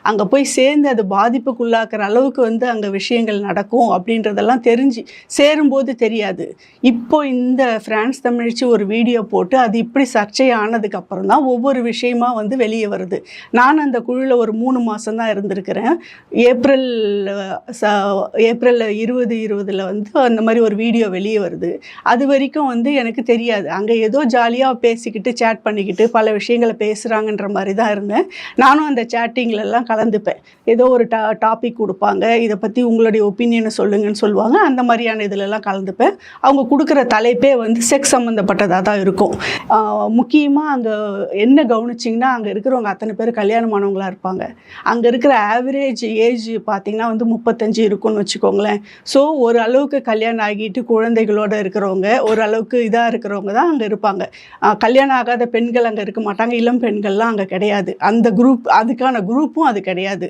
அங்கே போய் சேர்ந்து அது பாதிப்புக்குள்ளாக்குற அளவுக்கு வந்து அங்கே விஷயங்கள் நடக்கும் அப்படின்றதெல்லாம் தெரிஞ்சு சேரும்போது தெரியாது. இப்போ இந்த ஃப்ரான்ஸ் தமிழச்சி ஒரு வீடியோ போட்டு அது இப்படி சர்ச்சை ஆனதுக்கப்புறம் தான் ஒவ்வொரு விஷயமா வந்து வெளியே வருது. நான் அந்த குழுவில் ஒரு 3 மாதம் தான் இருந்திருக்கிறேன். ஏப்ரல் 2020 வந்து அந்த மாதிரி ஒரு வீடியோ வெளியே வருது. அது வரைக்கும் வந்து எனக்கு தெரியாது. அங்கே ஏதோ ஜாலியாக பேசிக்கிட்டு சேட் பண்ணிக்கிட்டு பல விஷயங்களை பேசுகிறாங்கன்ற மாதிரி தான் இருந்தேன். நானும் அந்த சேட்டிங்லலாம் கலந்துப்பேன். ஏதோ ஒரு டாபிக் கொடுப்பாங்க, இதை பற்றி உங்களுடைய ஒப்பீனியனை சொல்லுங்கன்னு சொல்லுவாங்க. அந்த மாதிரியான இதிலெல்லாம் கலந்துப்பேன். அவங்க கொடுக்குற தலைப்பே வந்து செக்ஸ் சம்மந்தப்பட்டதாக தான் இருக்கும். முக்கியமாக அங்கே என்ன கவனிச்சிங்கன்னா, அங்கே இருக்கிறவங்க அத்தனை பேர் கல்யாணமானவங்களாக இருப்பாங்க. அங்கே இருக்கிற ஆவரேஜ் ஏஜ் பார்த்திங்கன்னா வந்து 35 இருக்குன்னு வச்சுக்கோங்களேன். ஸோ ஒரு அளவுக்கு கல்யாணம் ஆகிட்டு குழந்தைகளோடு இருக்கிறவங்க, ஓரளவுக்கு இதாக இருக்கிறவங்க தான் அங்கே இருப்பாங்க. கல்யாணம் ஆகாத பெண்கள் அங்கே இருக்க மாட்டாங்க. இளம் பெண்கள்லாம் அங்கே கிடையாது. அந்த குரூப், அதுக்கான குரூப்பும் அது கிடையாது.